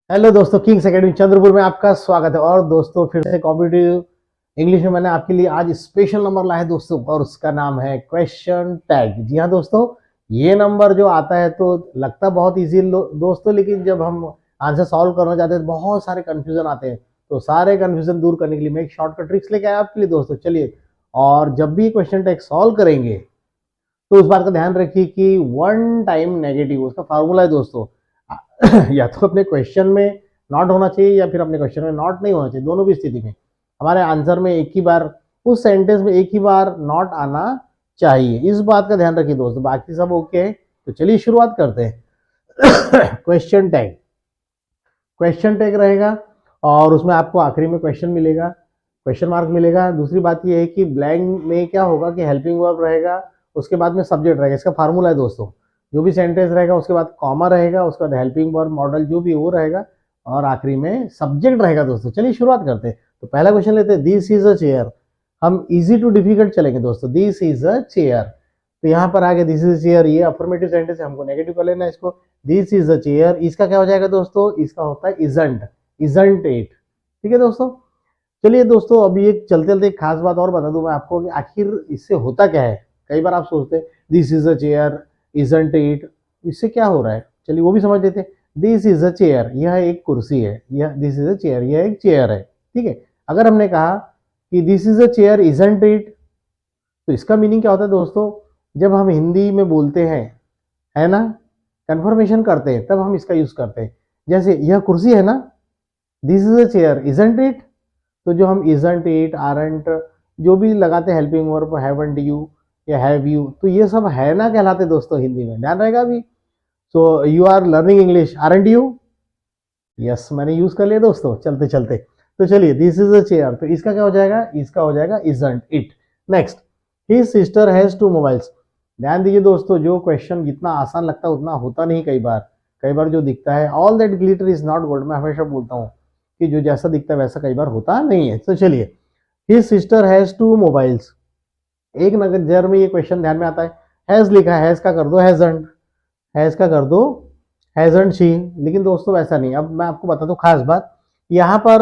Hello दोस्तों, Kings academy Chandrapur में आपका स्वागत है। और दोस्तों फिर से कॉम्पिटिटिव इंग्लिश में मैंने आपके लिए आज स्पेशल नंबर लाया है दोस्तों, और उसका नाम है क्वेश्चन टैग। जी हाँ दोस्तों, ये नंबर जो आता है तो लगता बहुत इजी दोस्तों, लेकिन जब हम आंसर सॉल्व करना चाहते हैं तो बहुत सारे कंफ्यूजन आते हैं। तो सारे कंफ्यूजन दूर करने के लिए मैं एक शॉर्टकट ट्रिक्स लेके आया आपके लिए दोस्तों। चलिए, और जब भी क्वेश्चन टैग सॉल्व करेंगे तो उस बात का ध्यान रखिए कि वन टाइम नेगेटिव उसका फार्मूला है दोस्तों। या तो अपने क्वेश्चन में नॉट होना चाहिए या फिर अपने क्वेश्चन में नॉट नहीं होना चाहिए। दोनों भी स्थिति में हमारे आंसर में एक ही बार, उस सेंटेंस में एक ही बार नॉट आना चाहिए। इस बात का ध्यान रखिए दोस्तों। बाकी सब ओके है, तो चलिए शुरुआत करते हैं। क्वेश्चन टैग रहेगा और उसमें आपको आखिरी में क्वेश्चन मिलेगा, क्वेश्चन मार्क मिलेगा। दूसरी बात यह है कि ब्लैंक में क्या होगा कि हेल्पिंग वर्ब रहेगा, उसके बाद में सब्जेक्ट रहेगा। इसका फार्मूला है दोस्तों, जो भी सेंटेंस रहेगा उसके बाद कॉमा रहेगा, उसके बाद हेल्पिंग वर्ब मॉडल जो भी वो रहेगा, और आखिरी में सब्जेक्ट रहेगा दोस्तों। चलिए शुरुआत करते हैं। तो पहला क्वेश्चन लेते हैं, दिस इज अ चेयर। हम इजी टू डिफिकल्ट चलेंगे दोस्तों। दिस इज अ चेयर, तो यहाँ पर आगे दिस इज चेयर, ये अफर्मेटिव सेंटेंस है, हमको नेगेटिव कर लेना है इसको। दिस इज अ चेयर, इसका क्या हो जाएगा दोस्तों? इसका होता है इजंट इट। ठीक है दोस्तों। चलिए दोस्तों, अभी एक चलते चलते एक खास बात और बता दूं मैं आपको कि आखिर इससे होता क्या है। कई बार आप सोचते हैं this is a chair, isn't it, इससे क्या हो रहा है। चलिए वो भी समझ लेते हैं। दिस इज अ चेयर, यह एक कुर्सी है। यह दिस इज अ चेयर, यह एक चेयर है। ठीक है। अगर हमने कहा कि this is a chair isn't it, तो इसका मीनिंग क्या होता है दोस्तों? जब हम हिंदी में बोलते हैं, है ना, कंफर्मेशन करते हैं, तब हम इसका यूज करते हैं। जैसे यह कुर्सी है ना, this is a chair isn't it, तो जो हम इजंट इट, आरंट जो भी लगाते हैं हेल्पिंग वर्ब, हैवंट यू या हैव यू, तो ये सब है ना कहलाते दोस्तों हिंदी में। ध्यान रहेगा अभी। So you are learning English, aren't you? Yes, मैंने यूज कर लिया दोस्तों चलते चलते। तो चलिए, दिस इज अ चेयर, तो इसका क्या हो जाएगा? इसका हो जाएगा isn't it. Next, his sister has two mobiles. ध्यान दीजिए दोस्तों, जो क्वेश्चन जितना आसान लगता है उतना होता नहीं। कई बार जो दिखता है, all that glitter is not gold, मैं हमेशा बोलता हूँ कि जो जैसा दिखता है वैसा कई बार होता नहीं है। तो चलिए, his sister has two mobiles, एक नजर में ये क्वेश्चन ध्यान में आता है। हैज लिखा है, हैज का कर दो हैजंट, हैज का कर दो हैजंट शी। लेकिन दोस्तों वैसा नहीं। अब मैं आपको बता दूं खास बात, यहाँ पर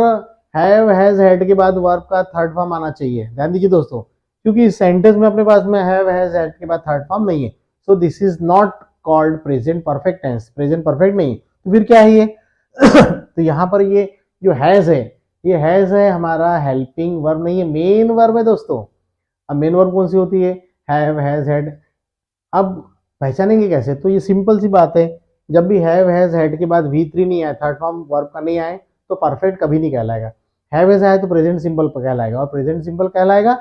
हैव हैज हैड के बाद वर्ब का थर्ड फॉर्म आना चाहिए। ध्यान दीजिए दोस्तों, क्योंकि इस सेंटेंस में अपने पास में हैव हैज हैड के बाद थर्ड फॉर्म नहीं है। So this is not called present perfect tense, present perfect नहीं। तो फिर क्या है ये? तो यहाँ पर ये जो हैज है, ये हैज है हमारा हेल्पिंग वर्ब नहीं है, मेन वर्ब है दोस्तों। अब मेन वर्ब कौन सी होती है? Have has had. अब पहचानेंगे कैसे? तो ये सिंपल सी बात है, जब भी हैव हैज हैड के बाद V3 नहीं आए, थर्ड फॉर्म वर्ब का नहीं आए, तो परफेक्ट कभी नहीं कहलाएगा। हैव हैज आए तो प्रेजेंट सिंपल कहलाएगा, और प्रेजेंट सिंपल कहलाएगा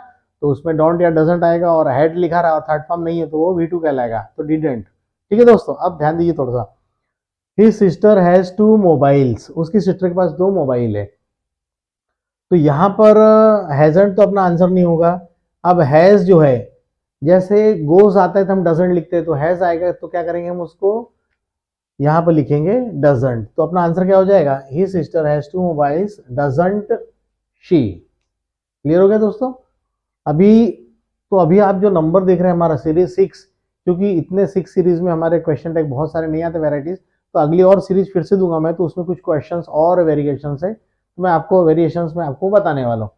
तो उसमें डोंट या डजंट आएगा, और हैड लिखा रहा और थर्ड फॉर्म नहीं है तो वो V2 कहलाएगा, तो डिडंट। ठीक है दोस्तों, अब ध्यान दीजिए थोड़ा सा। His sister has two mobiles, उसकी सिस्टर के पास दो मोबाइल है। तो यहाँ पर हैजंट तो अपना आंसर नहीं होगा। अब हैज जो है, जैसे गोज आता है तो हम डजंट लिखते हैं, तो हैज आएगा तो क्या करेंगे हम उसको यहाँ पर लिखेंगे डजंट। तो अपना आंसर क्या हो जाएगा? He sister has two mobiles doesn't she. Clear हो गया दोस्तों? अभी तो अभी आप जो नंबर देख रहे हैं हमारा सीरीज 6, क्योंकि इतने 6 सीरीज में हमारे क्वेश्चन टैग बहुत सारे नहीं आते वेराइटीज, तो अगली और सीरीज फिर से दूंगा मैं, तो उसमें कुछ क्वेश्चंस और वेरिएशन है, तो मैं आपको वेरिएशंस में आपको बताने वाला हूँ।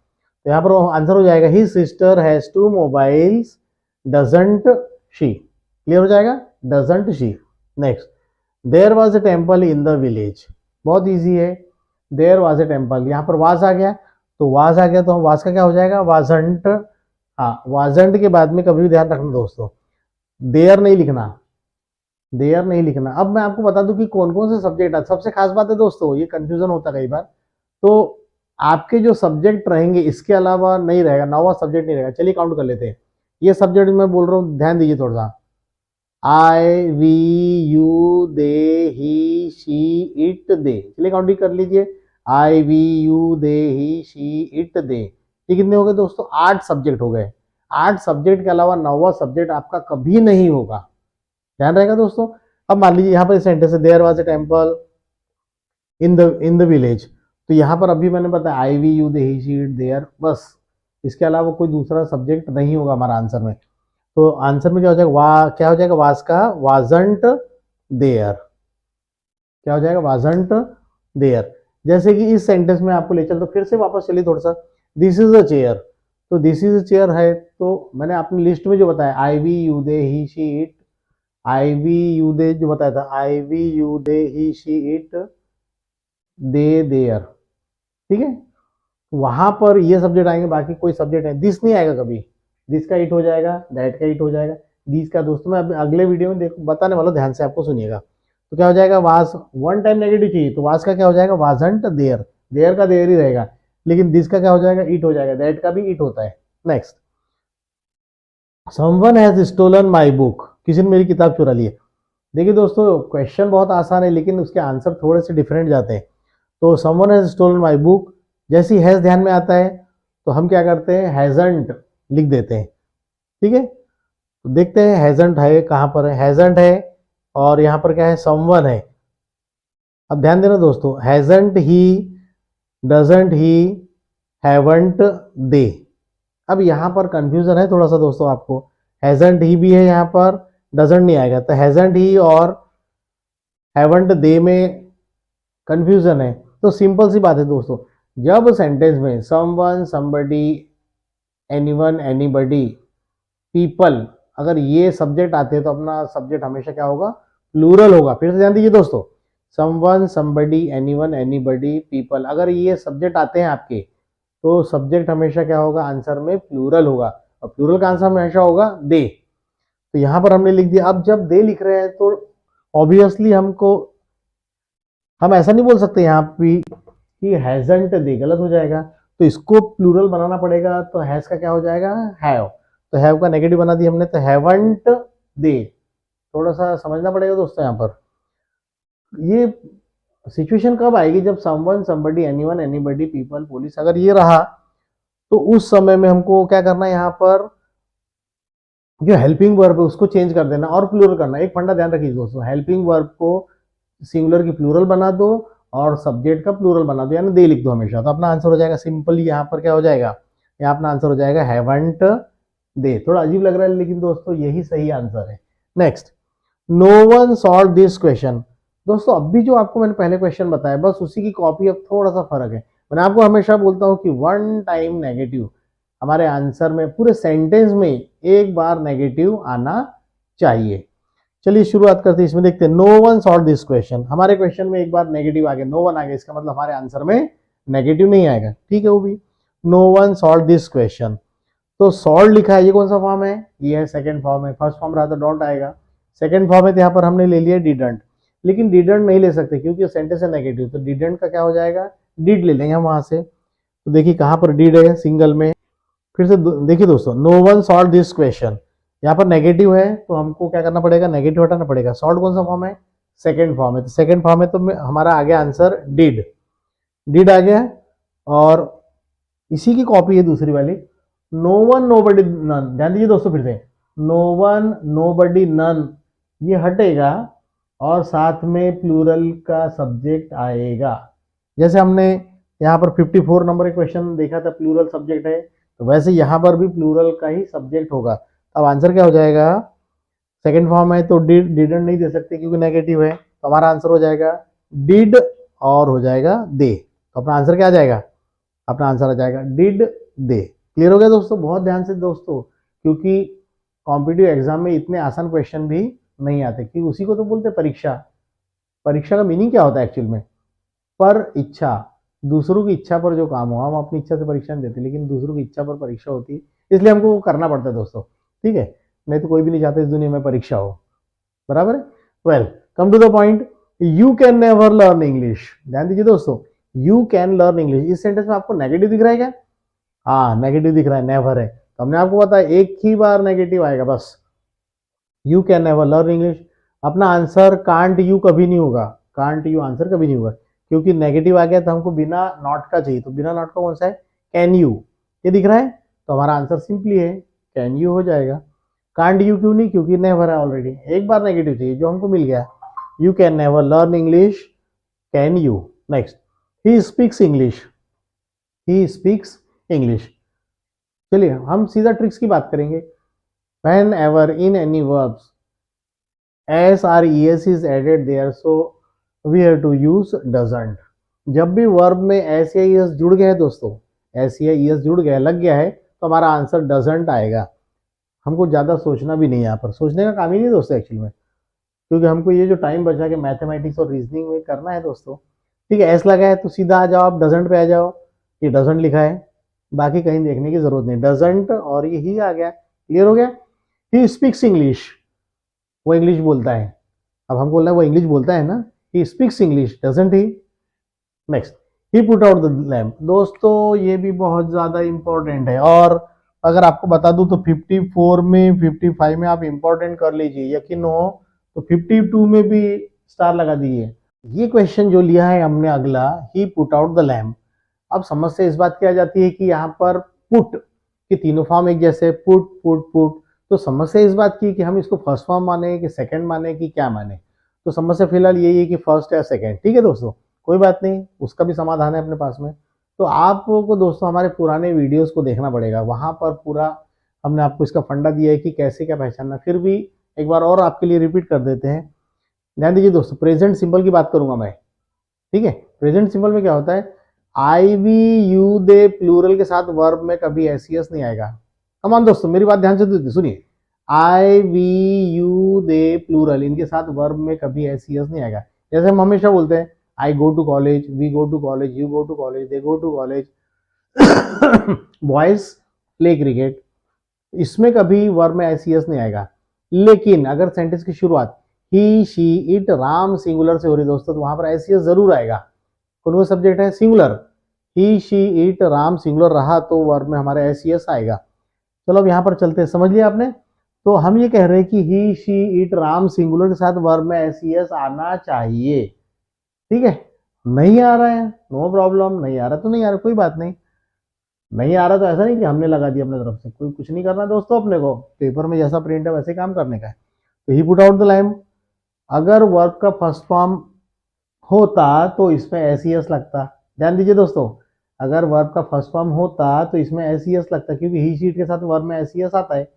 तो यहाँ पर आंसर हो जाएगा he sister has two mobiles doesn't she. Clear हो जाएगा? Doesn't she. Next, there was a temple in the village. बहुत ईजी है। देयर वॉज ए टेम्पल, यहाँ पर वाज आ गया, तो वाज आ गया तो हम वाज का क्या हो जाएगा? वाजंट। हाँ, वाजंट के बाद में कभी भी ध्यान रखना दोस्तों, देयर नहीं लिखना, देयर नहीं लिखना। अब मैं आपको बता दूं कि कौन कौन से सब्जेक्ट आते। सबसे खास बात है दोस्तों, ये कंफ्यूजन होता है कई बार, तो आपके जो सब्जेक्ट रहेंगे इसके अलावा नहीं रहेगा, नौवा सब्जेक्ट नहीं रहेगा। चलिए काउंट कर लेते हैं। ये सब्जेक्ट मैं बोल रहा हूँ, ध्यान दीजिए थोड़ा सा। I, we, you, they, he, she, it, they. चलिए काउंटिंग कर लीजिए। I, we, you, they, he, she, it, they. ये कितने हो गए दोस्तों? 8 सब्जेक्ट हो गए। 8 सब्जेक्ट के अलावा 9वां सब्जेक्ट आपका कभी नहीं होगा। ध्यान रहेगा दोस्तों। अब मान लीजिए यहाँ पर सेंटेंस है, there was a temple in the village, तो यहाँ पर अभी मैंने बताया I, we, you, they, he, she, it, there, बस। इसके अलावा कोई दूसरा सब्जेक्ट नहीं होगा हमारा आंसर में। तो आंसर में क्या हो जाएगा? क्या हो जाएगा? वाज का वाजंट देयर। क्या हो जाएगा? Wasn't there. जैसे कि इस सेंटेंस में आपको ले चल, तो फिर से वापस चलिए थोड़ा सा, दिस इज अ चेयर, तो दिस इज अ चेयर है, तो मैंने अपनी लिस्ट में जो बताया I we you they he she it, I we you they जो बताया था, I we you they he she it, they there, ठीक है। वहां पर ये सब्जेक्ट आएंगे, बाकी कोई सब्जेक्ट है, दिस नहीं आएगा कभी, दिस का इट हो जाएगा, दैट का इट हो जाएगा, दिस का दोस्तों मैं अगले वीडियो में देखो बताने वाला, ध्यान से आपको सुनिएगा। तो क्या हो जाएगा, वाज वन टाइम नेगेटिव चाहिए, तो वाज का क्या हो जाएगा, वाजंट देयर, देयर का देयर ही रहेगा, लेकिन दिस का क्या हो जाएगा, इट हो जाएगा, दैट का भी इट होता है। Next, someone has stolen my book, किसी ने मेरी किताब चुरा ली है। देखिए दोस्तों, क्वेश्चन बहुत आसान है, लेकिन उसके आंसर थोड़े से डिफरेंट जाते हैं। तो someone has stolen my book, जैसे हैज ध्यान में आता है तो हम क्या करते हैं, हैजंट लिख देते हैं, ठीक है। तो देखते हैं हैजंट है कहां पर है, हैजंट है, और यहां पर क्या है, समवन है। अब ध्यान देना दोस्तों, hasn't he, doesn't he, haven't they. अब यहां पर कंफ्यूजन है थोड़ा सा दोस्तों आपको, हैजंट ही भी है यहां पर, डजंट नहीं आएगा, तो हैजंट ही और हैवंट दे में कंफ्यूजन है। तो सिंपल सी बात है दोस्तों, जब सेंटेंस में someone, somebody, anyone, anybody, people, अगर ये सब्जेक्ट आते हैं तो अपना सब्जेक्ट हमेशा क्या होगा, प्लूरल होगा। फिर से ध्यान दीजिए दोस्तों, someone, somebody, anyone, anybody, people, अगर ये सब्जेक्ट आते हैं आपके, तो सब्जेक्ट हमेशा क्या होगा, आंसर में प्लूरल होगा, और प्लूरल का आंसर हमेशा होगा दे। तो यहां पर हमने लिख दिया। अब जब दे लिख रहे हैं तो ऑब्वियसली हम ऐसा नहीं बोल सकते यहाँ पे कि हैजंट दे, गलत हो जाएगा, तो इसको प्लूरल बनाना पड़ेगा। तो हैज का क्या हो जाएगा, हैव, तो हैव का नेगेटिव बना दिया हमने, तो हैवंट दे। थोड़ा सा समझना पड़ेगा दोस्तों यहाँ पर, ये सिचुएशन कब आएगी, जब someone, somebody, anyone, anybody, people, police, अगर ये रहा तो उस समय में हमको क्या करना है, यहाँ पर जो हेल्पिंग वर्ब है उसको चेंज कर देना और प्लूरल करना। एक फंडा ध्यान रखिए दोस्तों, हेल्पिंग वर्ब को सिंगुलर की प्लूरल बना दो और सब्जेक्ट का प्लूरल बना दो, यानी दे लिख दो हमेशा, तो अपना आंसर हो जाएगा सिंपल। यहाँ पर क्या हो जाएगा, यहाँ अपना आंसर हो जाएगा हैवंट दे। थोड़ा अजीब लग रहा है, लेकिन दोस्तों यही सही आंसर है। Next, no one solve this question. दोस्तों अभी जो आपको मैंने पहले क्वेश्चन बताया, बस उसी की कॉपी, अब थोड़ा सा फर्क है। मैंने आपको हमेशा बोलता हूँ कि वन टाइम नेगेटिव हमारे आंसर में, पूरे सेंटेंस में एक बार नेगेटिव आना चाहिए। चलिए शुरुआत करते हैं, इसमें देखते हैं, no one solve this question. हमारे क्वेश्चन में एक बार नेगेटिव आ गया, नो वन आ गया, इसका मतलब हमारे आंसर में नेगेटिव नहीं आएगा, ठीक है। वो भी no one solve this question, तो सॉल्व लिखा है, ये कौन सा फॉर्म है, ये है सेकंड फॉर्म है। फर्स्ट फॉर्म रहा तो डोंट आएगा, सेकंड फॉर्म है तो यहाँ पर हमने ले लिया डिडंट, लेकिन डिडंट नहीं ले सकते क्योंकि सेंटेंस है नेगेटिव, तो डिडंट का क्या हो जाएगा, डिड ले लेंगे हम वहां से। तो देखिए कहां पर डिड है, सिंगल में। फिर से देखिए दोस्तों, no one solve this question, यहाँ पर नेगेटिव है तो हमको क्या करना पड़ेगा, नेगेटिव हटाना पड़ेगा। सॉल्व कौन सा फॉर्म है, सेकंड फॉर्म है, तो सेकंड फॉर्म है तो हमारा आ गया आंसर डिड, डिड आ गया। और इसी की कॉपी है दूसरी वाली, नो वन नो बडी नन। ध्यान दीजिए दोस्तों, फिर से नो वन नो बडी नन, ये हटेगा और साथ में प्लूरल का सब्जेक्ट आएगा। जैसे हमने यहाँ पर 54 नंबर क्वेश्चन देखा था, प्लूरल सब्जेक्ट है, तो वैसे यहाँ पर भी प्लूरल का ही सब्जेक्ट होगा। अब आंसर क्या हो जाएगा, सेकंड फॉर्म है तो डिड, डिडंट नहीं दे सकते क्योंकि नेगेटिव है, तो हमारा आंसर हो जाएगा डिड और हो जाएगा दे। तो अपना आंसर क्या आ जाएगा, अपना आंसर आ जाएगा डिड दे। क्लियर हो गया दोस्तों, बहुत ध्यान से दोस्तों, क्योंकि कॉम्पिटिटिव एग्जाम में इतने आसान क्वेश्चन भी नहीं आते, क्योंकि उसी को तो बोलते हैं परीक्षा। परीक्षा का मीनिंग क्या होता है एक्चुअल में, पर इच्छा, दूसरों की इच्छा पर जो काम हो, हम अपनी इच्छा से परीक्षा नहीं देते, लेकिन दूसरों की इच्छा पर परीक्षा होती है, इसलिए हमको वो करना पड़ता है दोस्तों, ठीक है। नहीं तो कोई भी नहीं चाहता इस दुनिया में परीक्षा हो, बराबर है। Well, come to the point, you can never learn English. ध्यान दीजिए दोस्तों, यू कैन लर्न इंग्लिश, इस सेंटेंस में आपको नेगेटिव दिख रहा है क्या, हाँ नेगेटिव दिख रहा है, नेवर है, तो हमने आपको बताया एक ही बार नेगेटिव आएगा बस, you can never learn English. अपना आंसर कांट यू कभी नहीं होगा, कांट यू आंसर कभी नहीं होगा, क्योंकि नेगेटिव आ गया तो हमको बिना नॉट का चाहिए, तो बिना नॉट का कौन सा है, कैन यू, ये दिख रहा है, तो हमारा आंसर सिंपली है कैन यू हो जाएगा। कांट यू क्यों नहीं, क्योंकि नेवर है ऑलरेडी, एक बार नेगेटिव चाहिए जो हमको मिल गया, you can never learn English, can you. Next, he speaks English, he speaks English. चलिए हम सीधा ट्रिक्स की बात करेंगे। whenever in any verbs s or es is added there, so we have to use doesn't। जब भी verb में S या ईएस जुड़ गया है दोस्तों, एस या ईएस जुड़ गया, लग गया है, तो हमारा आंसर डजंट आएगा। हमको ज़्यादा सोचना भी नहीं है, यहाँ पर सोचने का काम ही नहीं दोस्तों एक्चुअल में, क्योंकि हमको ये जो टाइम बचा के मैथमेटिक्स और रीजनिंग में करना है दोस्तों। ठीक है, एस लगा है तो सीधा आ जाओ, आप डजंट पे आ जाओ, ये डजंट लिखा है, बाकी कहीं देखने की जरूरत नहीं, डजंट और ये ही आ गया। क्लियर हो गया। ही स्पीक्स इंग्लिश, वो इंग्लिश बोलता है। अब हम बोल रहे हैं वो इंग्लिश बोलता है ना, he speaks English, doesn't he. Next, he put out the lamp. दोस्तों ये भी बहुत ज्यादा इंपॉर्टेंट है, और अगर आपको बता दूं तो 54 में 55 में आप इंपॉर्टेंट कर लीजिए, यकीन हो तो 52 में भी स्टार लगा दीजिए। ये क्वेश्चन जो लिया है हमने अगला, ही पुट आउट द लैम्प। अब समस्या इस बात की आ जाती है कि यहाँ पर पुट की तीनों फॉर्म एक जैसे, पुट पुट पुट, तो समस्या इस बात की कि हम इसको फर्स्ट फॉर्म माने कि सेकंड माने कि क्या माने। तो समस्या फिलहाल यही है कि फर्स्ट या सेकंड। ठीक है दोस्तों, कोई बात नहीं, उसका भी समाधान है अपने पास में। तो आपको दोस्तों हमारे पुराने वीडियोस को देखना पड़ेगा, वहां पर पूरा हमने आपको इसका फंडा दिया है कि कैसे क्या पहचानना। फिर भी एक बार और आपके लिए रिपीट कर देते हैं, ध्यान दीजिए दोस्तों। प्रेजेंट सिंपल की बात करूंगा मैं, ठीक है। प्रेजेंट सिंपल में क्या होता है, आई वी यू दे प्लूरल के साथ वर्ब में कभी एस नहीं आएगा। कमान दोस्तों मेरी बात ध्यान से सुनिए, आई वी यू दे प्लूरल, इनके साथ वर्ब में कभी एस नहीं आएगा। जैसे हम हमेशा बोलते हैं, I go to college, we go to college, you go to college, they go to college, boys play cricket, इसमें कभी वर्ब में एस नहीं आएगा। लेकिन अगर सेंटेंस की शुरुआत ही शी इट राम सिंगुलर से हो रही दोस्तों, तो वहां पर एस जरूर आएगा। कौन वो सब्जेक्ट है, singular, he she it Ram singular रहा तो वर्ब में हमारा एस आएगा। चलो अब यहाँ पर चलते हैं, समझ लिया आपने। तो हम ये कह रहे हैं कि ही शी इट राम सिंगुलर के साथ वर्ब में एस आना चाहिए। ठीक है, नहीं आ रहा है नो प्रॉब्लम, नहीं आ रहा तो नहीं आ रहा, कोई बात नहीं। नहीं आ रहा तो ऐसा नहीं कि हमने लगा दिया अपने तरफ से, कोई कुछ नहीं करना दोस्तों, अपने को पेपर में जैसा प्रिंट है वैसे काम करने का है। तो ही पुट आउट द लैम्प, अगर वर्ब का फर्स्ट फॉर्म होता तो इसमें एस लगता। ध्यान दीजिए दोस्तों, अगर वर्ब का फर्स्ट फॉर्म होता तो इसमें एस लगता, क्योंकि ही शीट के साथ वर्ब में एस आता है।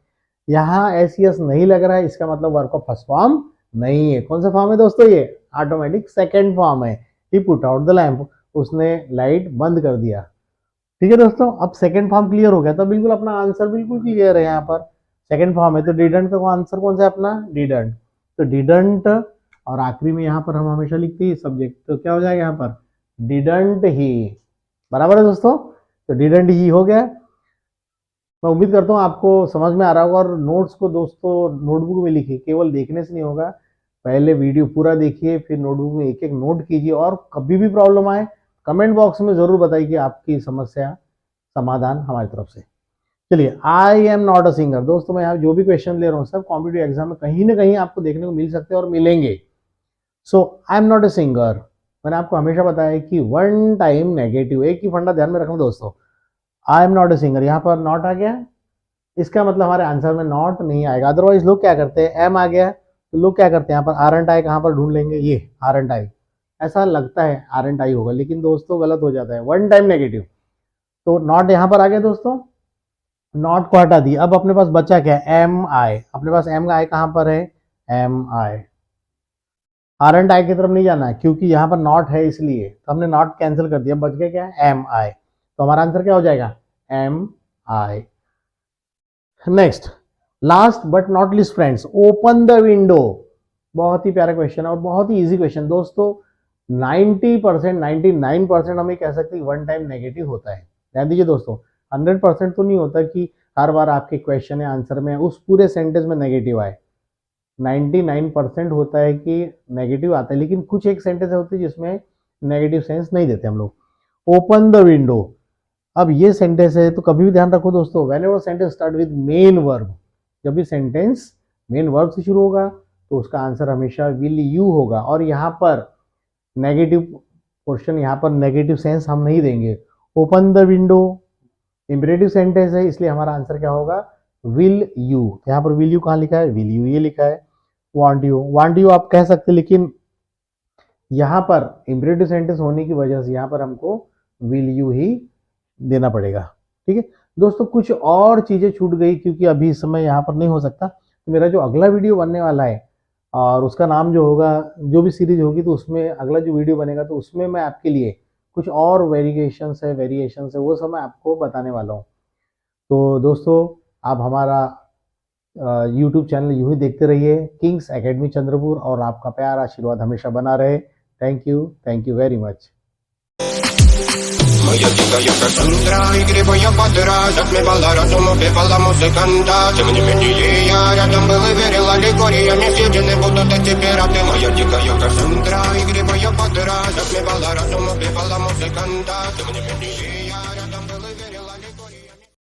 यहाँ एस नहीं लग रहा है, इसका मतलब वर्ब का फर्स्ट फॉर्म नहीं है। कौन सा फॉर्म है दोस्तों, ये ऑटोमेटिक सेकंड फॉर्म है। ही पुट आउट द लैम्प, उसने लाइट बंद कर दिया। ठीक है दोस्तों, अब सेकंड फॉर्म क्लियर हो गया, तो बिल्कुल अपना आंसर बिल्कुल क्लियर है। यहाँ पर सेकंड फॉर्म है तो डिडंट का आंसर कौन सा है अपना, डिडंट। तो डिडंट, और आखिरी में यहाँ पर हम हमेशा लिखते हैं सब्जेक्ट, तो क्या हो जाएगा यहाँ पर, डिडंट ही। बराबर है दोस्तों, तो डिडंट ही हो गया। मैं उम्मीद करता हूँ आपको समझ में आ रहा होगा, और नोट्स को दोस्तों नोटबुक में लिखिए, केवल देखने से नहीं होगा, पहले वीडियो पूरा देखिए, फिर नोटबुक में एक एक नोट कीजिए, और कभी भी प्रॉब्लम आए कमेंट बॉक्स में जरूर बताइए कि आपकी समस्या समाधान हमारी तरफ से। चलिए, आई एम नॉट अ सिंगर। दोस्तों मैं यहाँ जो भी क्वेश्चन ले रहा हूँ सब कॉम्पिटिटिव एग्जाम में कहीं ना कहीं आपको देखने को मिल सकते हैं और मिलेंगे। So I am not a singer, मैंने आपको हमेशा बताया है कि वन टाइम नेगेटिव, एक ही फंडा ध्यान में रखना दोस्तों, आई एम नॉट अ सिंगर, यहाँ पर नॉट आ गया, इसका मतलब हमारे आंसर में नॉट नहीं आएगा। अदरवाइज लोग क्या करते हैं, एम आ गया तो लोग क्या करते हैं, यहाँ पर आरंट आई कहाँ पर ढूंढ लेंगे, ये आरंट आई, ऐसा लगता है आरंट आई होगा, लेकिन दोस्तों गलत हो जाता है, वन टाइम नेगेटिव। तो नॉट यहाँ पर आ गया दोस्तों, नॉट को हटा दिया। अब अपने पास बचा क्या, एम आई, अपने पास एम का आई कहाँ पर है, एम आई। आरंट आई की तरफ नहीं जाना है क्योंकि यहाँ पर नॉट है, इसलिए तो हमने नॉट कैंसिल कर दिया, बच गया क्या, एम आई। तो हमारा आंसर क्या हो जाएगा, am I. Next, last but not least friends, open the window. बहुत ही प्यारा क्वेश्चन है और बहुत ही इजी क्वेश्चन दोस्तों। 90% 99% हमें कह सकते हैं वन टाइम नेगेटिव होता है। ध्यान दीजिए दोस्तों, 100% तो नहीं होता कि हर बार आपके क्वेश्चन या आंसर में उस पूरे सेंटेंस में नेगेटिव आए। 99% होता है कि नेगेटिव आता है, लेकिन कुछ एक सेंटेंस होते हैं जिसमें नेगेटिव सेंस नहीं देते हम लोग। ओपन द विंडो, अब ये सेंटेंस है तो कभी भी ध्यान रखो दोस्तों, whenever sentence start with main verb, जब भी सेंटेंस मेन वर्ब से शुरू होगा तो उसका आंसर हमेशा विल यू होगा। और यहाँ पर नेगेटिव पोर्शन, यहाँ पर नेगेटिव सेंस हम नहीं देंगे। Open the window imperative sentence है, इसलिए हमारा आंसर क्या होगा, विल यू। यहाँ पर विल यू कहाँ लिखा है, विल यू ये लिखा है। वांट यू आप कह सकते, लेकिन यहाँ पर इंपरेटिव सेंटेंस होने की वजह से यहाँ पर हमको विल यू ही देना पड़ेगा। ठीक है दोस्तों, कुछ और चीजें छूट गई क्योंकि अभी इस समय यहाँ पर नहीं हो सकता, तो मेरा जो अगला वीडियो बनने वाला है और उसका नाम जो होगा, जो भी सीरीज होगी, तो उसमें अगला जो वीडियो बनेगा तो उसमें मैं आपके लिए कुछ और वेरिएशंस है वो सब मैं आपको बताने वाला हूँ। तो दोस्तों आप हमारा यूट्यूब चैनल यूं ही देखते रहिए, किंग्स एकेडमी चंद्रपुर, और आपका प्यार आशीर्वाद हमेशा बना रहे। Thank you very much. Моя дикая Кассандра, игре боя подраз, отмевала разум, убивала музыканта. Тем не менее я рядом был и верил аллегориями, съедены будут эти пираты. Моя дикая Кассандра, игре боя подраз, отмевала разум, убивала музыканта. Тем не менее